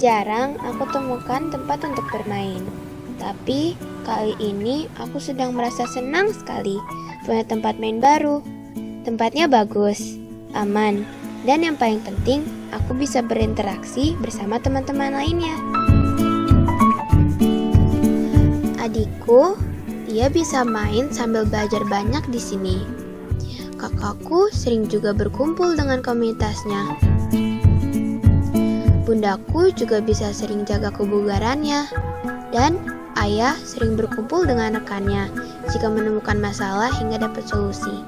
Jarang aku temukan tempat untuk bermain. Tapi kali ini aku sedang merasa senang sekali punya tempat main baru. Tempatnya bagus, aman, dan yang paling penting aku bisa berinteraksi bersama teman-teman lainnya. Adikku, dia bisa main sambil belajar banyak di sini. Kakakku sering juga berkumpul dengan komunitasnya. Bundaku juga bisa sering jaga kebugarannya, dan ayah sering berkumpul dengan rekannya jika menemukan masalah hingga dapat solusi.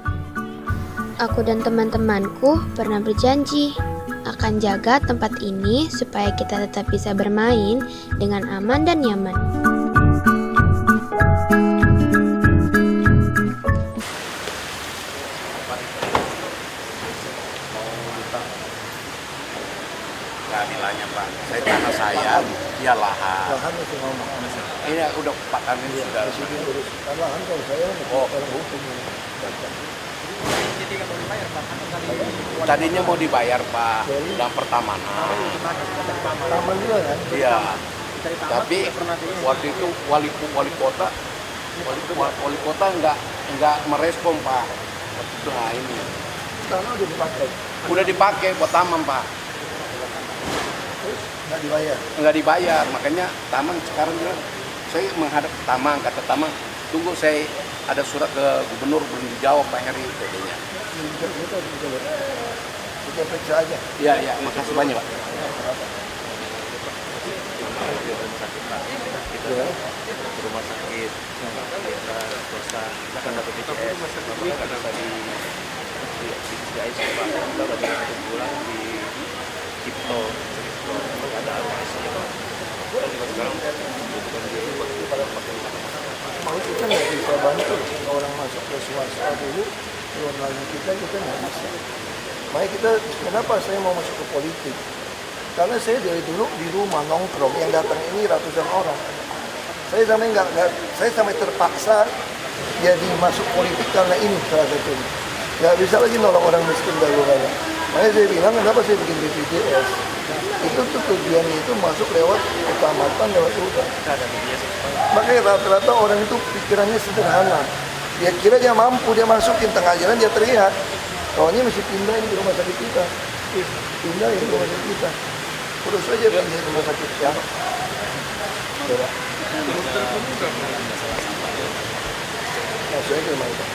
Aku dan teman-temanku pernah berjanji akan jaga tempat ini supaya kita tetap bisa bermain dengan aman dan nyaman. Nggak nilainya Pak, tanah saya, dia lahan. Lahan itu ngomong. Ini udah pakan ini sudah. Lahan kalau saya kalau hukum. Jadi nggak mau dibayar Pak? Tadinya mau dibayar Pak, dan pertamanan. Taman juga kan? Iya. Tapi waktu itu wali kota nggak merespon Pak. Nah ini. Tanah udah dipakai. Udah dipakai buat taman Pak. Nggak dibayar. Nggak dibayar, makanya taman sekarang bilang saya menghadap ke taman, kata taman tunggu saya ada surat ke gubernur belum dijawab Pak Heri katanya. Kita periksa aja. Iya, makasih banyak Pak. Rumah sakit, kita swasta, kan dapat BPJS, kita bisa di ICU Pak, kita lagi satu bulan di Cipto, ada APS-nya Pak. Kita juga sekarang butuhkan biaya buat pakai Mau kita nggak bisa bantu orang masuk ke swasta dulu, belum lagi kita nggak bisa. Makanya kita, kenapa saya mau masuk ke politik? Karena saya dari dulu di rumah nongkrong, yang datang ini ratusan orang. Saya sampai terpaksa jadi masuk politik karena ini salah satunya. Nggak bisa lagi nolong orang miskin dahulu kala. Makanya saya bilang kenapa saya bikin BPJS. Itu tuh tujuannya itu masuk lewat kecamatan, lewat hutan. Makanya rata-rata orang itu pikirannya sederhana. Dia kira dia mampu, dia masukin tengah jalan dia teriak. Kawannya mesti pindahin ke rumah sakit kita. Pindahin ke rumah sakit kita. Terus aja pindahin ke rumah sakit siapa? Coba. Saya ke mana?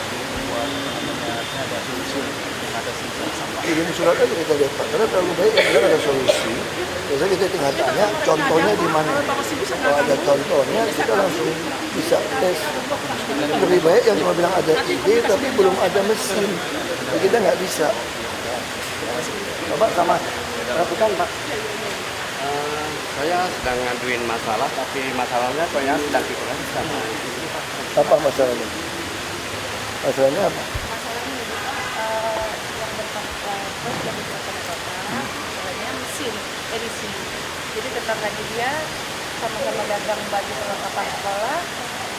Ini surat aja kita lihat Pak, karena terlalu baik kan ada solusi. Biasanya kita tinggal tanya contohnya di mana. Kalau ada contohnya kita langsung bisa tes. Lebih baik yang cuma bilang ada ide tapi belum ada mesin. Jadi kita nggak bisa. Bapak sama. Bukan Pak. Saya sedang ngaduin masalah, tapi masalahnya saya sedang pikiran sama. Apa masalahnya? Masalahnya apa? Masalahnya mesin edisi. Jadi tetangganya dia sama-sama dagang baju perlengkapan sekolah,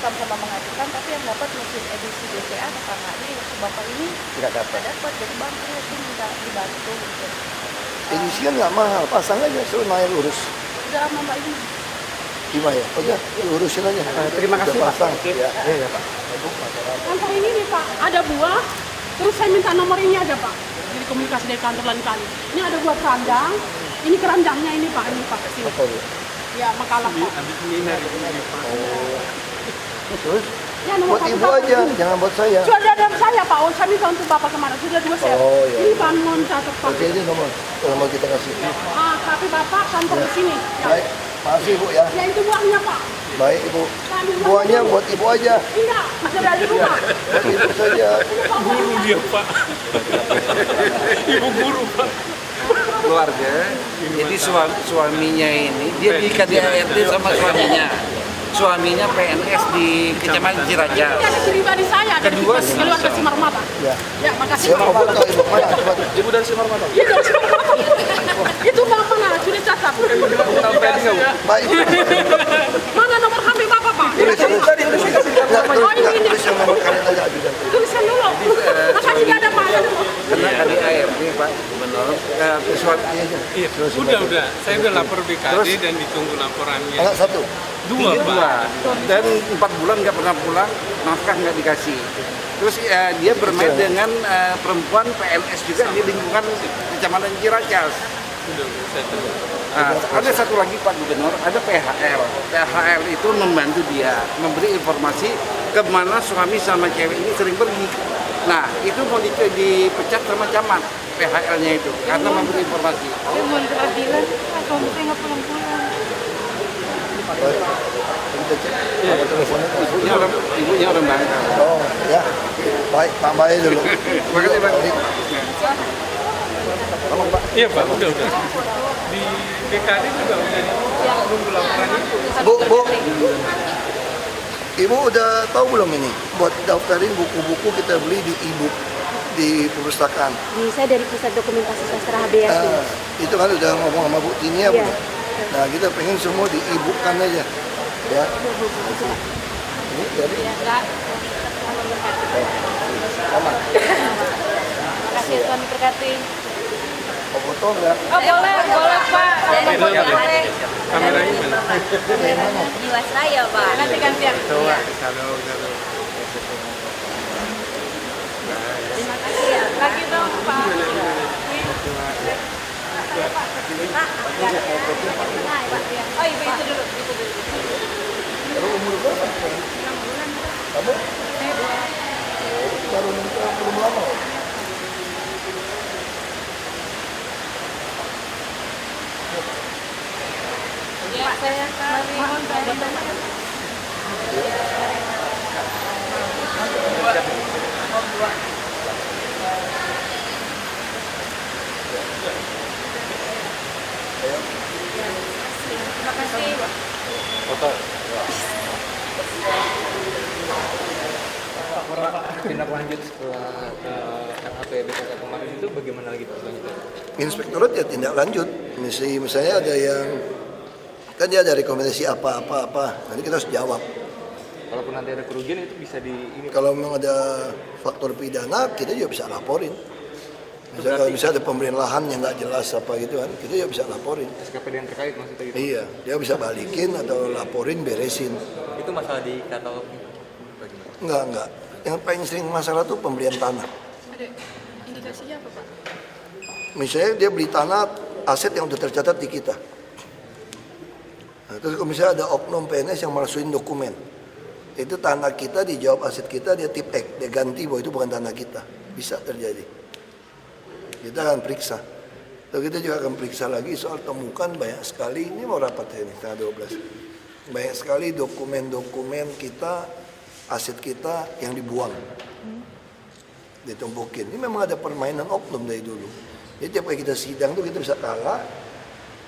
sama-sama mengajukan, tapi yang dapat mesin edisi BCA tetangganya yang bapak ini Nggak dapat. jadi bangkrut, dia minta dibantu gitu. Edisi kan nggak mahal, pasang aja suruh naik urus. Udah sama mbak ini. Gimana ya? Udah, urusin aja. Terima kasih Udah Pak. pasang. Ya, Pak. Kantor ini nih Pak, ada buah, terus saya minta nomor ini aja Pak. Jadi komunikasi dari kantor lain kali. Ini ada buah keranjang, ini keranjangnya ini Pak, kesini. Apa ya? Ya, makalah Pak. Terus? Ya, nomor Buat satu ibu Bapak aja, ini. jangan buat saya. Sudah ada saya Pak, saya minta untuk Bapak kemarin, sudah 2 set. Oh, iya. Ini bangun catat Pak. Oke, ini nomor kita kasih. Tapi Bapak kantor di sini. Ya. Baik, makasih Bu ya. Ya itu buahnya Pak. Baik Ibu. Buahnya buat Ibu aja. Tidak, masih ada di rumah. Buat Ibu saja. guru dia Pak. Ibu guru Pak. Keluarga, jadi suaminya ini dia diikat di ART sama suaminya. Suaminya PNS di Kecamatan Ciracas. Ini ada pribadi saya, ada Kedua, keluarga Simar Mata. Ya. Ya, makasih Saya mau foto Ibu mana? Coba. Ibu dari Simar Mata. Itu itu Bapak mana? Sudah catat. Baik. Mana nomor HP Bapak Pak? Tulis. Oh, ini. Tulis yang nomor kalian aja ajudan. Tuliskan dulu. kena KDART Pak Gubernur. Iya, udah. Saya udah lapor BKD Terus? dan ditunggu laporannya. Anak satu. Dua, Pak. Dua. Dan 4 bulan nggak pernah pulang, nafkah nggak dikasih. Terus dia bermain dengan perempuan PNS juga di lingkungan Kecamatan Ciracas. Udah, saya tahu. Ada satu lagi Pak Gubernur, ada PHL. PHL itu membantu dia, memberi informasi kemana suami sama cewek ini sering pergi. Nah, itu mau dipecat sama camat PHL-nya itu, karena memberi informasi. Saya mohon keadilan, suami saya nggak pulang-pulang. Kita cek. Apa teleponnya? Ibunya orang Bangka. Oh ya, baik Pak Bae dulu. Terima kasih Pak. Tolong Pak. Iya, Pak, udah. Di BKD juga udah nunggu laporan itu. Bu, Ibu udah tahu belum ini? Buat daftarin buku-buku kita beli di e-book di perpustakaan. Saya dari Pusat Dokumentasi Sastra HBS. Itu kan udah ngomong sama Bu Tini ya, Bu. Iya. Nah, kita pengen semua di e-bookkan aja. Ya. Ini dari sama. Kasih Tuhan berkati. Oh, foto enggak? Oh boleh Pak. Boleh. Kameranya mana? Jiwasraya, Pak. Nanti gantian. Coba, kalau. Terima kasih ya. Lagi dong Pak. Oh ibu itu dulu. Baru umur berapa? 6 bulan. Kamu? Baru nikah belum lama. Ya, saya mohon bantuan. Terima kasih. Tindak lanjut setelah RAP BPK kemarin itu bagaimana lagi Pak selanjutnya? Inspektorat ya tindak lanjut. Misalnya ada yang kan dia ada rekomendasi apa. Nanti kita harus jawab. Kalaupun nanti ada kerugian itu bisa ini. Kalau memang ada faktor pidana, kita juga bisa laporin. Misalnya kalau misalnya ada pemberian lahan yang nggak jelas apa gitu kan, kita juga bisa laporin. SKPD yang terkait maksudnya gitu. Iya, dia bisa balikin atau laporin, beresin. Itu masalah di katalog bagaimana? Enggak. Yang paling sering masalah tuh pembelian tanah. Ada indikasinya apa Pak? Misalnya dia beli tanah, aset yang udah tercatat di kita. Nah, terus kalau misalnya ada oknum PNS yang masukin dokumen, itu tanah kita dijawab aset kita, dia tip X, dia ganti bahwa itu bukan tanah kita. Bisa terjadi. Kita akan periksa. Lalu kita juga akan periksa lagi soal temukan banyak sekali, ini mau rapat ini, tanggal 12. Banyak sekali dokumen-dokumen kita, aset kita yang dibuang. Ditumpukin. Ini memang ada permainan oknum dari dulu. Jadi tiap kali kita sidang tuh kita bisa kalah.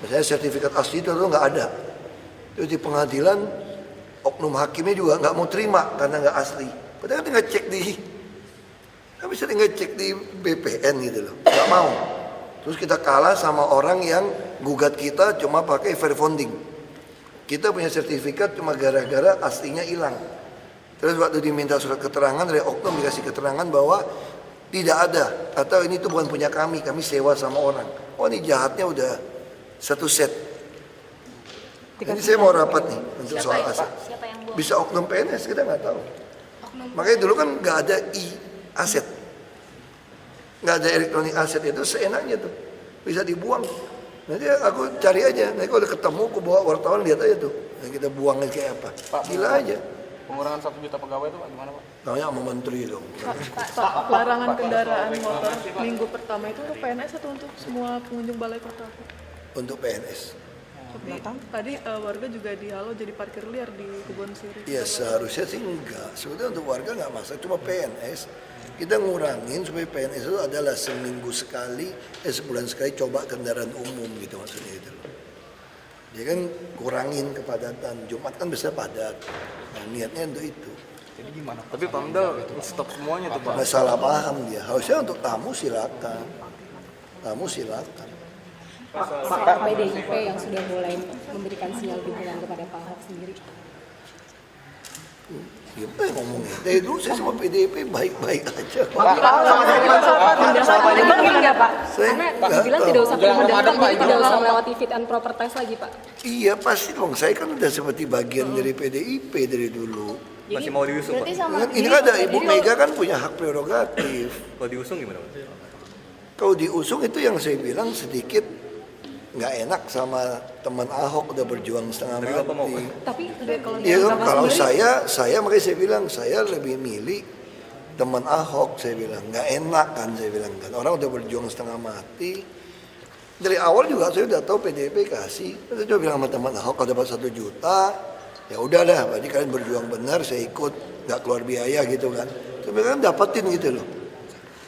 Misalnya sertifikat asli itu tuh nggak ada. Terus di pengadilan oknum hakimnya juga nggak mau terima karena nggak asli. Padahal tinggal cek bisa tinggal cek di BPN gitu loh. Nggak mau. Terus kita kalah sama orang yang gugat kita cuma pakai verifonding. Kita punya sertifikat cuma gara-gara aslinya hilang. Terus waktu diminta surat keterangan dari oknum dikasih keterangan bahwa tidak ada atau ini tuh bukan punya kami sewa sama orang. Oh ini jahatnya udah satu set. Ini saya mau rapat nih untuk soal aset. Bisa oknum PNS kita nggak tahu. Makanya dulu kan nggak ada aset, nggak ada elektronik aset itu seenaknya tuh bisa dibuang. Nanti aku cari aja. Nanti kalau udah ketemu aku bawa wartawan lihat aja tuh. Nanti kita buangnya kayak apa. Gila aja. Pengurangan 1 juta pegawai itu Pak gimana Pak? Namanya sama menteri dong. Pak, larangan kendaraan motor minggu pertama itu untuk PNS atau untuk semua pengunjung balai kota? Untuk PNS. Tadi warga juga dihalau jadi parkir liar di Kebon Sirih. Ya seharusnya sih enggak. Sebetulnya untuk warga nggak masalah. Cuma PNS kita ngurangin supaya PNS itu adalah seminggu sekali, sebulan sekali coba kendaraan umum gitu maksudnya itu. Dia kan kurangin kepadatan. Jumat kan bisa padat. Nah, niatnya untuk itu. Jadi gimana? Tapi Pamdal stop semuanya tuh Pak. Masalah paham dia. Harusnya untuk tamu silakan. Tamu silakan. Pak PDIP yang sudah mulai memberikan sinyal dukungan kepada Pak Ahok sendiri. Gimana ngomongnya? Dari dulu saya sama PDIP baik-baik aja. Bang gimana Pak? Karena dibilang tidak usah mendaftar, jadi tidak usah melewati fit and proper test lagi Pak. Iya pasti dong, saya kan udah seperti bagian dari PDIP dari dulu. Masih mau diusung Pak? Ini kan ada Ibu Mega kan punya hak prerogatif. Kalau diusung gimana Pak? Kalau diusung itu yang saya bilang sedikit nggak enak sama teman Ahok udah berjuang setengah mati. Tapi kalau Iya kan, kalau saya makanya saya bilang saya lebih milih teman Ahok, saya bilang nggak enak kan, saya bilang kan orang udah berjuang setengah mati. Dari awal juga saya udah tahu PDIP kasih, saya coba bilang sama teman Ahok kalau dapat 1 juta, ya udah dah, berarti kalian berjuang benar, saya ikut, nggak keluar biaya gitu kan. Tapi kan dapetin gitu loh.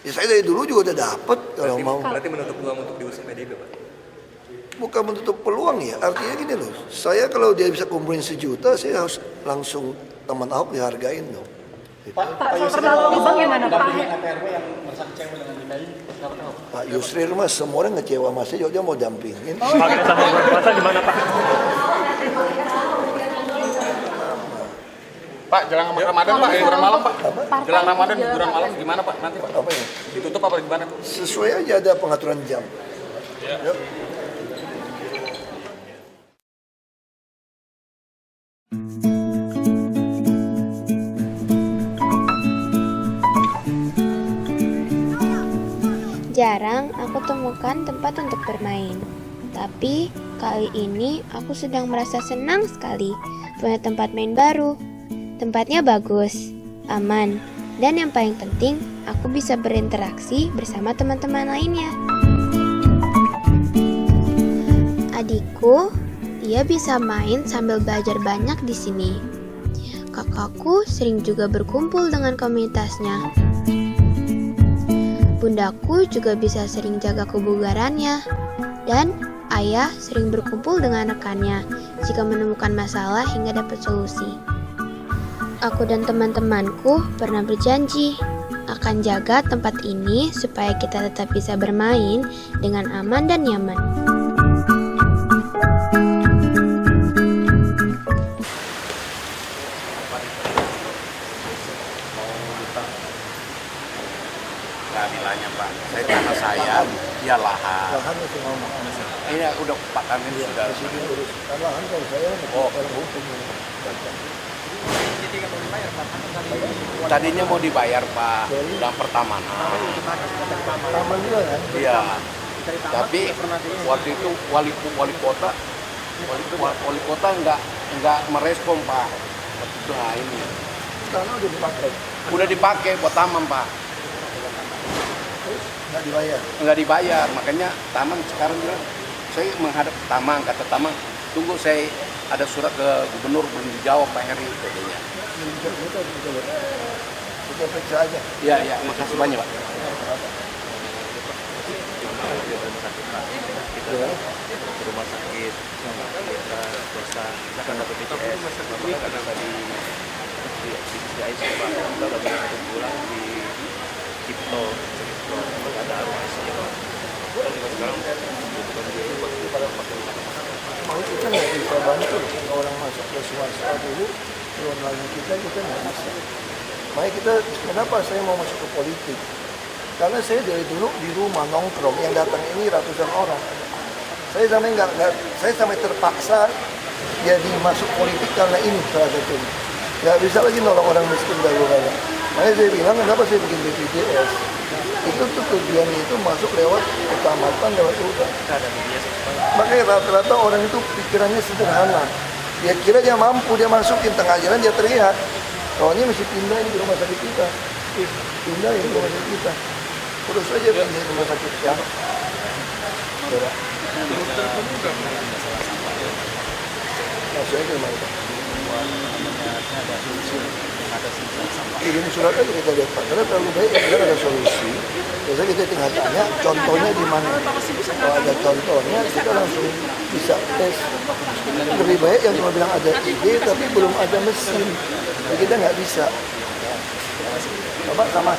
Ya saya dari dulu juga udah dapet kalau mau. Berarti menutup peluang untuk diusung PDIP Pak? Bukan menutup peluang ya, artinya gini loh. Saya kalau dia bisa kumpulin 1 juta, saya harus langsung teman Ahok dihargain dong. Pak Yusril bagaimana Pak? Pak Yusril mas semua orang ngecewa mas dia mau dampingin. Pak, jelang Ramadan Pak, hiburan malam Pak. Jelang Ramadan hiburan malam gimana Pak nanti Pak? Apa ya? Ditutup apa gimana? Sesuai aja ada pengaturan jam. Yep. Jarang aku temukan tempat untuk bermain. Tapi kali ini aku sedang merasa senang sekali punya tempat main baru. Tempatnya bagus, aman, dan yang paling penting aku bisa berinteraksi bersama teman-teman lainnya. Adikku, dia bisa main sambil belajar banyak di sini. Kakakku sering juga berkumpul dengan komunitasnya. Bundaku juga bisa sering jaga kebugarannya, dan ayah sering berkumpul dengan rekannya jika menemukan masalah hingga dapat solusi. Aku dan teman-temanku pernah berjanji akan jaga tempat ini supaya kita tetap bisa bermain dengan aman dan nyaman. Nilainya Pak, tanah saya, dia lahan. Lahan itu ngomong. Ini udah pakanin sudah. Lahan kalau saya Tadinya mau dibayar Pak, udah pertamanan. Taman juga kan? Iya. Tapi waktu itu wali kota nggak merespon Pak. Waktu itu ini. Tanah udah dipakai. Udah dipakai buat taman Pak. Nggak dibayar, makanya taman sekarang bilang saya menghadap taman, kata taman tunggu saya ada surat ke gubernur belum dijawab Pak Heri katanya. Kita periksa aja. Iya, makasih banyak Pak. Rumah sakit kita swasta akan dapat BPJS karena tadi di ICU Pak kita lagi 1 bulan di Cipto ada arwahnya Pak. Dan sekarang bukan dia buat kita pakai Mau kita nggak bisa bantu orang masuk ke swasta dulu, belum lagi kita nggak bisa. Makanya kita, kenapa saya mau masuk ke politik? Karena saya dari dulu di rumah nongkrong yang datang ini ratusan orang. Saya sampai terpaksa jadi masuk politik karena ini salah satunya. Nggak bisa lagi nolong orang miskin dahulu kala. Makanya saya bilang kenapa saya bikin BPJS? Itu tuh tujuannya itu masuk lewat kecamatan, lewat hutan. Makanya rata-rata orang itu pikirannya sederhana. Dia kira dia mampu, dia masukin tengah jalan dia teriak. Kawannya mesti pindah ini ke rumah sakit kita. Pindah ini ke rumah sakit kita. Terus aja pindah ke rumah sakit ya. Saya ke mana? Kirim surat aja kita lihat Pak, karena terlalu baik ya, ada solusi. Biasanya kita tinggal tanya contohnya di mana. Kalau ada contohnya kita langsung bisa tes. Lebih baik yang cuma bilang ada ide tapi belum ada mesin, jadi kita nggak bisa. Bapak sama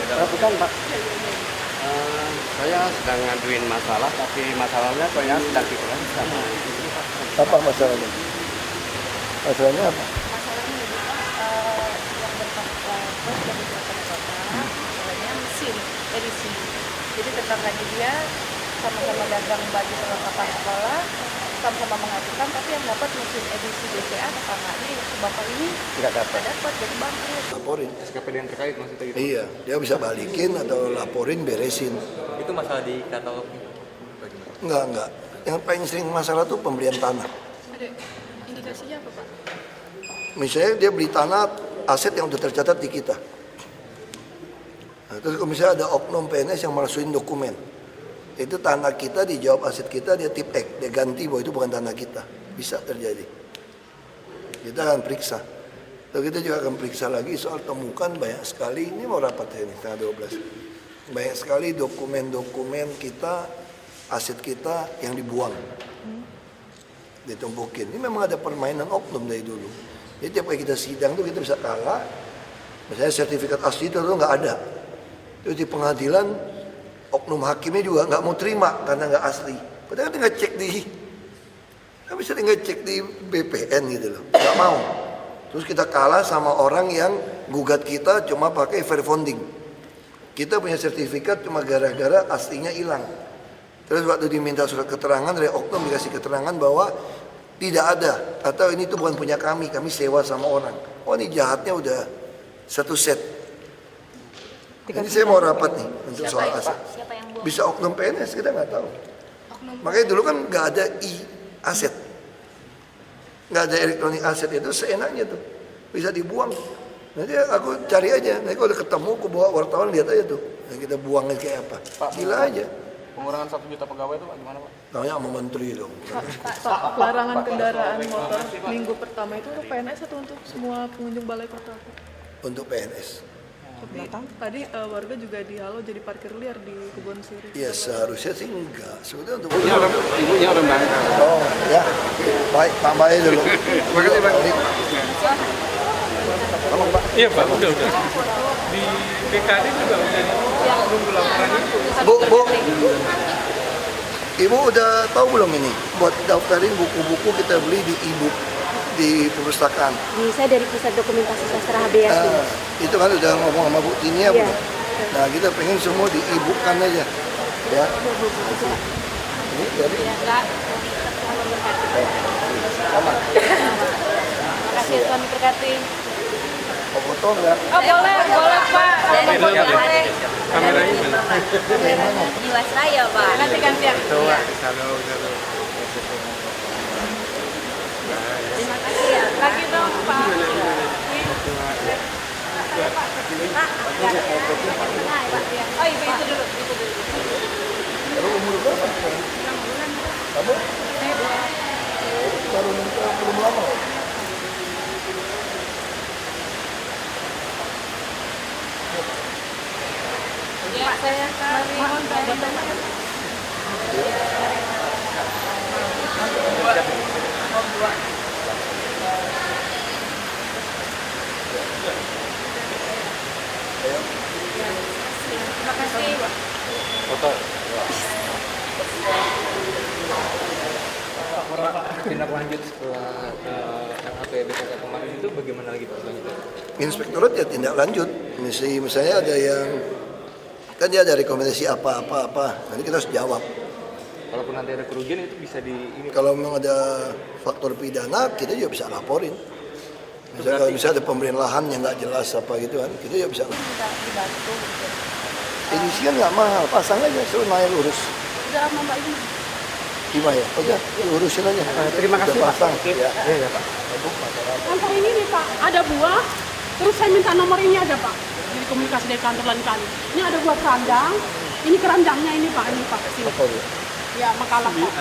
Bukan Pak, saya sedang ngaduin masalah, tapi masalahnya kayaknya sedang dikelola sama. Apa masalahnya? Masalahnya apa? Masalahnya edisi. Jadi tetangganya dia sama-sama dagang baju perlengkapan sekolah, sama-sama mengajukan, tapi yang dapat mesin edisi BCA tetangganya bapak ini Nggak dapat. jadi bangkrut. Laporin. SKPD yang terkait maksudnya gitu. Iya, dia bisa balikin atau laporin, beresin. Itu masalah di katalog bagaimana? Enggak. Yang paling sering masalah tuh pembelian tanah. Ada indikasinya apa Pak? Misalnya dia beli tanah, aset yang udah tercatat di kita. Nah, terus kalau misalnya ada oknum PNS yang masukin dokumen, itu tanah kita dijawab aset kita, dia tipek, dia ganti bahwa itu bukan tanah kita. Bisa terjadi. Kita akan periksa. Lalu kita juga akan periksa lagi soal temukan banyak sekali, ini mau rapat ya ini, tanggal 12. Banyak sekali dokumen-dokumen kita, aset kita yang dibuang. Ditumpukin. Ini memang ada permainan oknum dari dulu. Jadi tiap kali kita sidang tuh kita bisa kalah. Misalnya sertifikat asli itu nggak ada. Terus di pengadilan oknum hakimnya juga nggak mau terima karena nggak asli. Padahal tinggal cek bisa tinggal cek di BPN gitu loh. Nggak mau. Terus kita kalah sama orang yang gugat kita cuma pakai fair funding. Kita punya sertifikat cuma gara-gara aslinya hilang. Terus waktu diminta surat keterangan dari oknum dikasih keterangan bahwa tidak ada atau ini tuh bukan punya kami sewa sama orang. Oh ini jahatnya udah satu set. Ini saya mau rapat nih untuk soal aset. Bisa oknum PNS kita nggak tahu. Makanya dulu kan nggak ada aset, nggak ada elektronik aset itu seenaknya tuh bisa dibuang. Nanti aku cari aja. Nanti kalau udah ketemu aku bawa wartawan lihat aja tuh. Nah, kita buangnya kayak apa? Gila aja. Pengurangan 1 juta pegawai itu gimana Pak? Namanya sama menteri dong. Pak, larangan kendaraan motor minggu pertama itu untuk PNS atau untuk semua pengunjung balai kota? Untuk PNS. Tapi tadi warga juga dihalau jadi parkir liar di Kebon Siri. Ya seharusnya sih enggak. Sebetulnya untuk Ibunya orang Bangka. Oh ya, baik Pak Bayi dulu. Makasih Pak. Iya Pak, udah. Di BKD juga udah nunggu laporan itu. Bu, Ibu udah tahu belum ini? Buat daftarin buku-buku kita beli di e-book di perpustakaan. Saya dari Pusat Dokumentasi Sastra HBS. Itu kan udah ngomong sama Bu Tini ya, Bu. Nah, kita pengen semua di e-book-kan aja. Ya. Ini jadi. Sama. Kasih Tuhan berkati. Mau foto enggak? Oh boleh Pak. Kamera ini Jiwasraya Pak. Nanti gantian. kalau Terima kasih ya. Lagi dong Pak. Oh ibu itu dulu. Baru umur berapa? Kamu? Baru nikah belum lama. Pak saya mohon bantuan. Terima kasih. Foto. Tindak lanjut setelah RAP BPK kemarin itu bagaimana lagi Pak selanjutnya? Inspektorat ya tindak lanjut. Misalnya ada yang kan dia ada rekomendasi apa. Nanti kita harus jawab. Kalaupun nanti ada kerugian itu bisa ini. Kalau memang ada faktor pidana, kita juga bisa laporin. Misalnya kalau misalnya ada pemberian lahan yang nggak jelas apa gitu kan, kita juga bisa. Dibantu. Edisi kan nggak mahal, pasang aja, suruh Nail urus. Udah lama Mbak ini. Gimana ya? Udah, urusin aja. Terima kasih Udah Pak. pasang. Ya. Ya, Pak. Kantor ini nih Pak, ada buah, terus saya minta nomor ini aja Pak. Jadi komunikasi dari kantor lain kali. Ini ada buah keranjang, ini keranjangnya ini Pak, sini. Apa dia? Ya makalah Pak.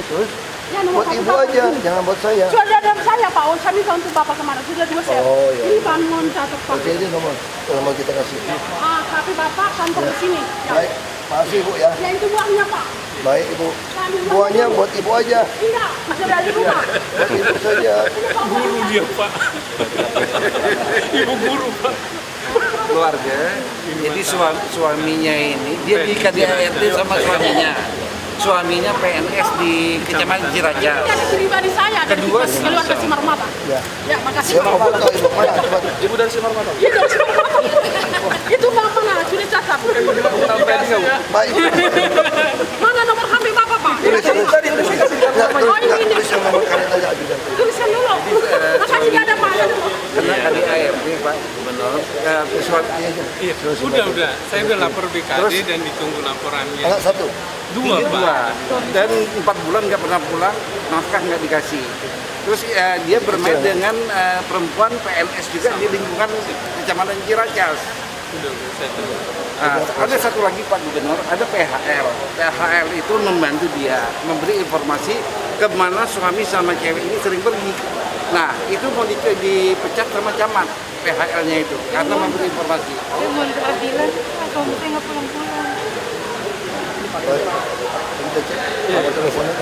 Terus? Ya, nomor Buat satu, ibu Pak. aja, jangan buat saya. Sudah ada saya Pak, saya minta untuk Bapak kemana? Sudah 2 set. Oh, iya. Ini Pak mohon catat Pak. Oke, ini nomor. Kalau mau kita kasih. Tapi Bapak kantor di sini. Ya. Baik, makasih Bu ya. Ya itu buahnya Pak. Baik Ibu. Buahnya buat Ibu aja. Tidak, masih ada di rumah. Buat Ibu saja. guru dia Pak. Ibu guru Pak. Keluarga. Jadi suaminya ini dia di KDART sama suaminya. Suaminya PNS di Kecamatan Ciracas. Ini ada pribadi saya. Kedua, keluarga Simarmata. Ya. Ya, makasih Saya mau Pak. foto Ibu mana? Coba. Ibu dari Simarmata. Iya, dari Simarmata. Baik. Mana nomor HP Bapak, Pak? Tulis ini. tulis yang nomor kalian aja ajudan. Tuliskan dulu. Masa tidak ada Pak? Karena KDART Pak Gubernur, surat Iya, udah. Saya udah lapor BKD dan ditunggu laporannya. Anak satu. Dua, ini Pak. 2 dan 4 bulan nggak pernah pulang, nafkah nggak dikasih. Terus dia bermain dengan perempuan PNS juga di lingkungan Kecamatan Ciracas. Udah, saya tunggu. Ada satu lagi Pak Gubernur, ada PHL. PHL itu membantu dia memberi informasi kemana suami sama cewek ini sering pergi. Nah, itu mau dipecat sama camat PHL-nya itu karena memberi informasi. Saya mau keadilan, suami saya nggak pulang-pulang. Baik. Kita cek. Apa teleponnya?